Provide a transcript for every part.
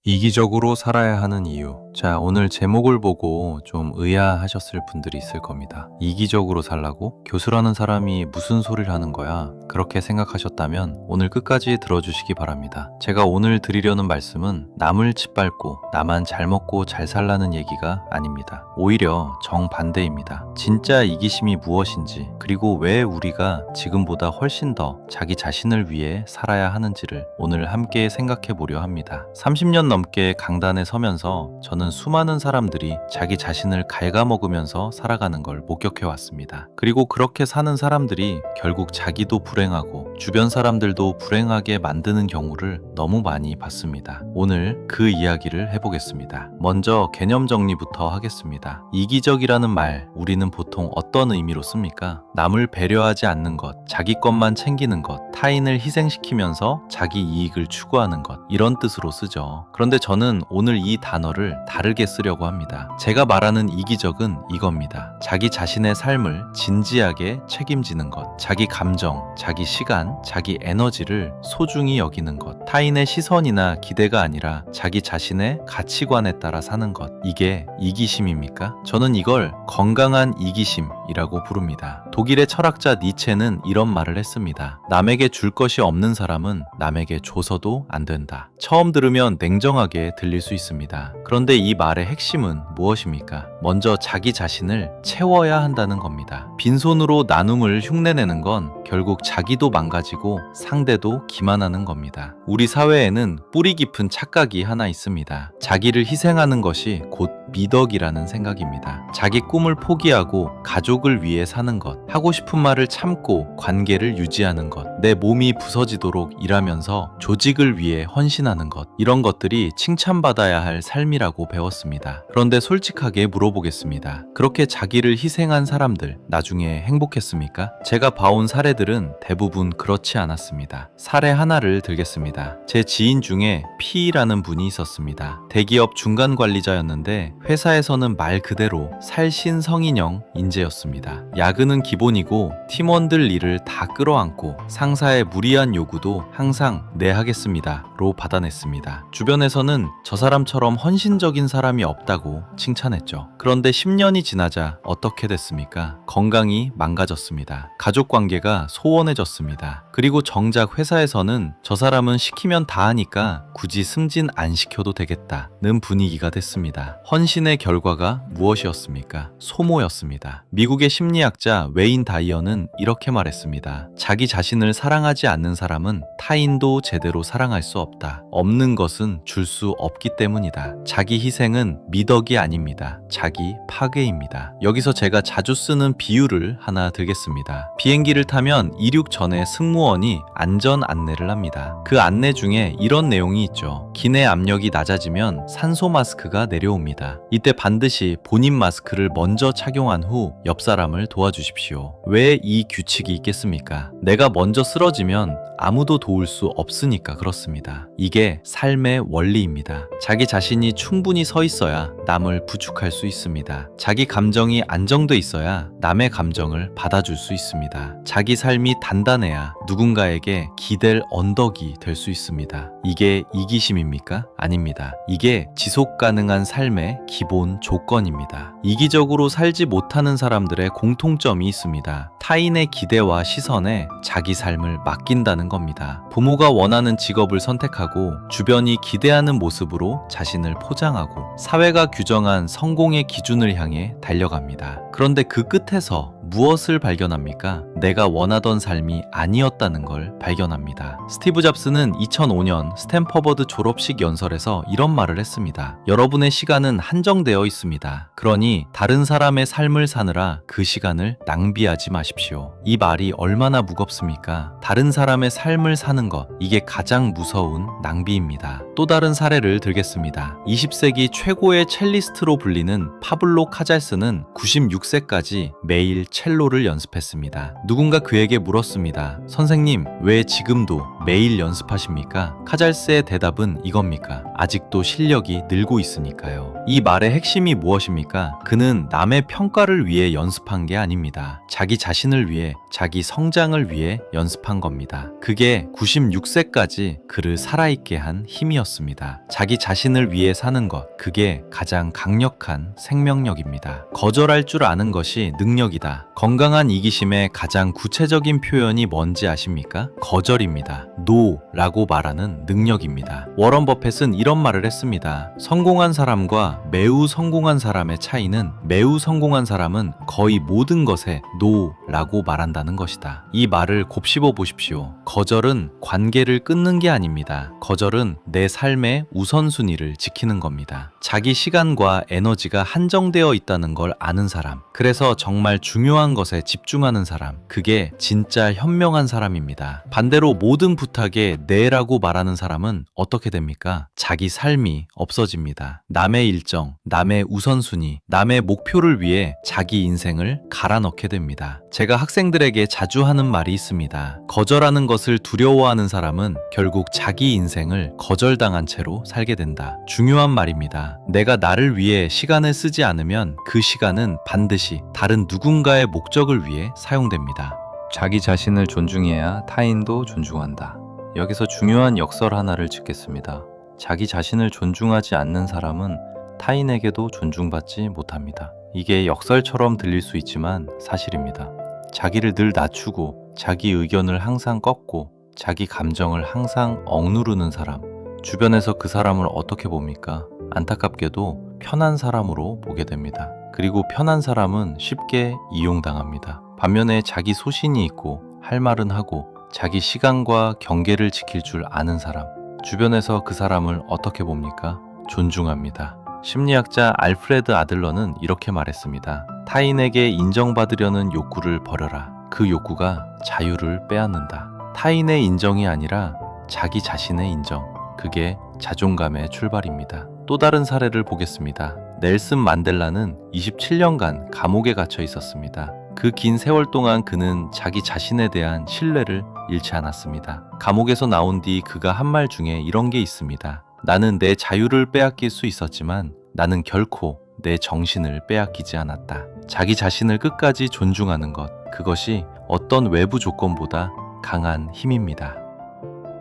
이기적으로 살아야 하는 이유. 자, 오늘 제목을 보고 좀 의아하셨을 분들이 있을 겁니다. 이기적으로 살라고? 교수라는 사람이 무슨 소리를 하는 거야? 그렇게 생각하셨다면 오늘 끝까지 들어주시기 바랍니다. 제가 오늘 드리려는 말씀은 남을 짓밟고 나만 잘 먹고 잘 살라는 얘기가 아닙니다. 오히려 정반대입니다. 진짜 이기심이 무엇인지, 그리고 왜 우리가 지금보다 훨씬 더 자기 자신을 위해 살아야 하는지를 오늘 함께 생각해 보려 합니다. 30년 넘게 강단에 서면서 저는 수많은 사람들이 자기 자신을 갉아먹으면서 살아가는 걸 목격해 왔습니다. 그리고 그렇게 사는 사람들이 결국 자기도 불행하고 주변 사람들도 불행하게 만드는 경우를 너무 많이 봤습니다. 오늘 그 이야기를 해보겠습니다. 먼저 개념 정리부터 하겠습니다. 이기적이라는 말, 우리는 보통 어떤 의미로 씁니까? 남을 배려하지 않는 것, 자기 것만 챙기는 것, 타인을 희생시키면서 자기 이익을 추구하는 것, 이런 뜻으로 쓰죠. 그런데 저는 오늘 이 단어를 다르게 쓰려고 합니다. 제가 말하는 이기적은 이겁니다. 자기 자신의 삶을 진지하게 책임지는 것, 자기 감정, 자기 시간, 자기 에너지를 소중히 여기는 것, 타인의 시선이나 기대가 아니라 자기 자신의 가치관에 따라 사는 것, 이게 이기심입니까? 저는 이걸 건강한 이기심이라고 부릅니다. 독일의 철학자 니체는 이런 말을 했습니다. 남에게 줄 것이 없는 사람은 남에게 줘서도 안 된다. 처음 들으면 냉정하게 들릴 수 있습니다. 그런데 이 말의 핵심은 무엇입니까? 먼저 자기 자신을 채워야 한다는 겁니다. 빈손으로 나눔을 흉내내는 건 결국 자기도 망가지고 상대도 기만하는 겁니다. 우리 사회에는 뿌리 깊은 착각이 하나 있습니다. 자기를 희생하는 것이 곧 미덕이라는 생각입니다. 자기 꿈을 포기하고 가족을 위해 사는 것, 하고 싶은 말을 참고 관계를 유지하는 것, 내 몸이 부서지도록 일하면서 조직을 위해 헌신하는 것, 이런 것들이 칭찬받아야 할 삶이라고 배웠습니다. 그런데 솔직하게 물어보겠습니다. 그렇게 자기를 희생한 사람들 나중에 행복했습니까? 제가 봐온 사례들은 대부분 그렇지 않았습니다. 사례 하나를 들겠습니다. 제 지인 중에 P라는 분이 있었습니다. 대기업 중간 관리자였는데 회사에서는 말 그대로 살신성인형 인재였습니다. 야근은 기본이고 팀원들 일을 다 끌어안고 상사의 무리한 요구도 항상 네 하겠습니다 로 받아냈습니다. 주변에서는 저 사람처럼 헌신적인 사람이 없다고 칭찬했죠. 그런데 10년이 지나자 어떻게 됐습니까? 건강이 망가졌습니다. 가족 관계가 소원해졌습니다. 그리고 정작 회사에서는 저 사람은 시키면 다 하니까 굳이 승진 안 시켜도 되겠다는 분위기가 됐습니다. 헌신의 결과가 무엇이었습니까? 소모였습니다. 미국의 심리학자 웨인 다이어는 이렇게 말했습니다. 자기 자신을 사랑하지 않는 사람은 타인도 제대로 사랑할 수 없다. 없는 것은 줄 수 없기 때문이다. 자기 희생은 미덕이 아닙니다. 자기 파괴입니다. 여기서 제가 자주 쓰는 비유를 하나 들겠습니다. 비행기를 타면 이륙 전에 승무원이 안전 안내를 합니다. 그 안내 중에 이런 내용이 있죠. 기내 압력이 낮아지면 산소 마스크가 내려옵니다. 이때 반드시 본인 마스크를 먼저 착용한 후 옆 사람을 도와주십시오. 왜 이 규칙이 있겠습니까? 내가 먼저 쓰러지면 아무도 도울 수 없으니까 그렇습니다. 이게 삶의 원리입니다. 자기 자신이 충분히 서 있어야 남을 부축할 수 있습니다. 자기 감정이 안정돼 있어야 남의 감정을 받아줄 수 있습니다. 자기 삶이 단단해야 누군가에게 기댈 언덕이 될 수 있습니다. 이게 이기심입니까? 아닙니다. 이게 지속 가능한 삶의 기본 조건입니다. 이기적으로 살지 못하는 사람들의 공통점이 있습니다. 타인의 기대와 시선에 자기 삶을 맡긴다는 겁니다. 부모가 원하는 직업을 선택하고 주변이 기대하는 모습으로 자신을 포장하고 사회가 규정한 성공의 기준을 향해 달려갑니다. 그런데 그 끝에서 무엇을 발견합니까? 내가 원하던 삶이 아니었다는 걸 발견합니다. 스티브 잡스는 2005년 스탠퍼드 졸업식 연설에서 이런 말을 했습니다. 여러분의 시간은 한정되어 있습니다. 그러니 다른 사람의 삶을 사느라 그 시간을 낭비하지 마십시오. 이 말이 얼마나 무겁습니까? 다른 사람의 삶을 사는 것, 이게 가장 무서운 낭비입니다. 또 다른 사례를 들겠습니다. 20세기 최고의 첼리스트로 불리는 파블로 카잘스는 96세까지 매일 첼로를 연습했습니다. 누군가 그에게 물었습니다. 선생님, 왜 지금도 매일 연습하십니까? 카잘스의 대답은 이겁니까? 아직도 실력이 늘고 있으니까요. 이 말의 핵심이 무엇입니까? 그는 남의 평가를 위해 연습한 게 아닙니다. 자기 자신을 위해, 자기 성장을 위해 연습한 겁니다. 그게 96세까지 그를 살아있게 한 힘이었습니다. 자기 자신을 위해 사는 것, 그게 가장 강력한 생명력입니다. 거절할 줄 아는 것이 능력이다. 건강한 이기심의 가장 구체적인 표현이 뭔지 아십니까? 거절입니다. 노라고 말하는 능력입니다. 워런 버핏은 이런 말을 했습니다. 성공한 사람과 매우 성공한 사람의 차이는 매우 성공한 사람은 거의 모든 것에 노라고 말한다는 것이다. 이 말을 곱씹어 보십시오. 거절은 관계를 끊는 게 아닙니다. 거절은 내 삶의 우선순위를 지키는 겁니다. 자기 시간과 에너지가 한정되어 있다는 걸 아는 사람, 그래서 정말 중요한 것에 집중하는 사람, 그게 진짜 현명한 사람입니다. 반대로 모든 부탁에 네라고 말하는 사람은 어떻게 됩니까? 자기 삶이 없어집니다. 남의 일정, 남의 우선순위, 남의 목표를 위해 자기 인생을 갈아넣게 됩니다. 제가 학생들에게 자주 하는 말이 있습니다. 거절하는 것을 두려워하는 사람은 결국 자기 인생을 거절당한 채로 살게 된다. 중요한 말입니다. 내가 나를 위해 시간을 쓰지 않으면 그 시간은 반드시 다른 누군가의 목적을 위해 사용됩니다. 자기 자신을 존중해야 타인도 존중한다. 여기서 중요한 역설 하나를 짚겠습니다. 자기 자신을 존중하지 않는 사람은 타인에게도 존중받지 못합니다. 이게 역설처럼 들릴 수 있지만 사실입니다. 자기를 늘 낮추고 자기 의견을 항상 꺾고 자기 감정을 항상 억누르는 사람, 주변에서 그 사람을 어떻게 봅니까? 안타깝게도 편한 사람으로 보게 됩니다. 그리고 편한 사람은 쉽게 이용당합니다. 반면에 자기 소신이 있고 할 말은 하고 자기 시간과 경계를 지킬 줄 아는 사람, 주변에서 그 사람을 어떻게 봅니까? 존중합니다. 심리학자 알프레드 아들러는 이렇게 말했습니다. 타인에게 인정받으려는 욕구를 버려라. 그 욕구가 자유를 빼앗는다. 타인의 인정이 아니라 자기 자신의 인정. 그게 자존감의 출발입니다. 또 다른 사례를 보겠습니다. 넬슨 만델라는 27년간 감옥에 갇혀 있었습니다. 그 긴 세월 동안 그는 자기 자신에 대한 신뢰를 잃지 않았습니다. 감옥에서 나온 뒤 그가 한 말 중에 이런 게 있습니다. 나는 내 자유를 빼앗길 수 있었지만 나는 결코 내 정신을 빼앗기지 않았다. 자기 자신을 끝까지 존중하는 것, 그것이 어떤 외부 조건보다 강한 힘입니다.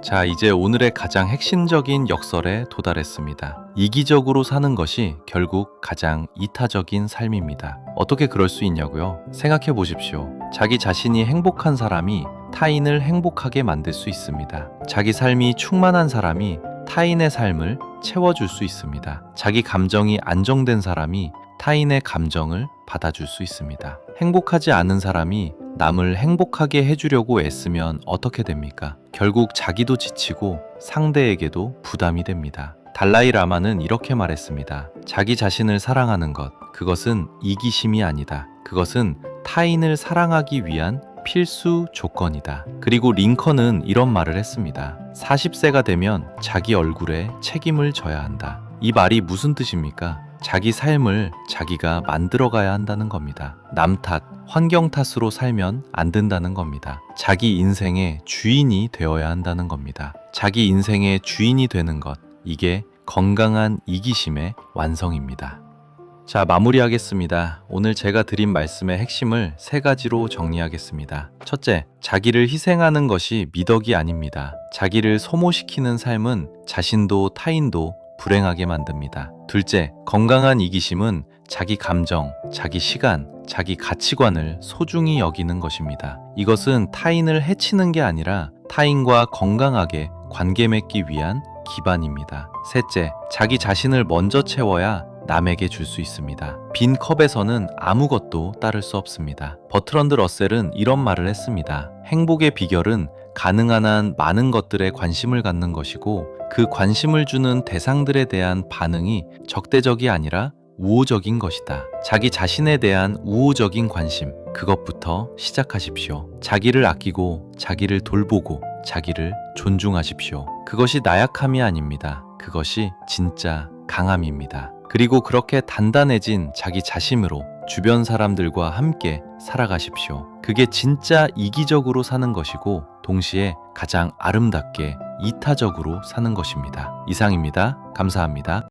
자, 이제 오늘의 가장 핵심적인 역설에 도달했습니다. 이기적으로 사는 것이 결국 가장 이타적인 삶입니다. 어떻게 그럴 수 있냐고요? 생각해 보십시오. 자기 자신이 행복한 사람이 타인을 행복하게 만들 수 있습니다. 자기 삶이 충만한 사람이 타인의 삶을 채워줄 수 있습니다. 자기 감정이 안정된 사람이 타인의 감정을 받아줄 수 있습니다. 행복하지 않은 사람이 남을 행복하게 해주려고 애쓰면 어떻게 됩니까? 결국 자기도 지치고 상대에게도 부담이 됩니다. 달라이 라마는 이렇게 말했습니다. 자기 자신을 사랑하는 것, 그것은 이기심이 아니다. 그것은 타인을 사랑하기 위한 필수 조건이다. 그리고 링컨은 이런 말을 했습니다. 40세가 되면 자기 얼굴에 책임을 져야 한다. 이 말이 무슨 뜻입니까? 자기 삶을 자기가 만들어가야 한다는 겁니다. 남 탓, 환경 탓으로 살면 안 된다는 겁니다. 자기 인생의 주인이 되어야 한다는 겁니다. 자기 인생의 주인이 되는 것, 이게 건강한 이기심의 완성입니다. 자, 마무리하겠습니다. 오늘 제가 드린 말씀의 핵심을 3가지로 정리하겠습니다. 첫째, 자기를 희생하는 것이 미덕이 아닙니다. 자기를 소모시키는 삶은 자신도 타인도 불행하게 만듭니다. 둘째, 건강한 이기심은 자기 감정, 자기 시간, 자기 가치관을 소중히 여기는 것입니다. 이것은 타인을 해치는 게 아니라 타인과 건강하게 관계 맺기 위한 기반입니다. 셋째, 자기 자신을 먼저 채워야 남에게 줄 수 있습니다. 빈 컵에서는 아무것도 따를 수 없습니다. 버트런드 러셀은 이런 말을 했습니다. 행복의 비결은 가능한 한 많은 것들에 관심을 갖는 것이고 그 관심을 주는 대상들에 대한 반응이 적대적이 아니라 우호적인 것이다. 자기 자신에 대한 우호적인 관심, 그것부터 시작하십시오. 자기를 아끼고 자기를 돌보고 자기를 존중하십시오. 그것이 나약함이 아닙니다. 그것이 진짜 강함입니다. 그리고 그렇게 단단해진 자기 자신으로 주변 사람들과 함께 살아가십시오. 그게 진짜 이기적으로 사는 것이고 동시에 가장 아름답게 이타적으로 사는 것입니다. 이상입니다. 감사합니다.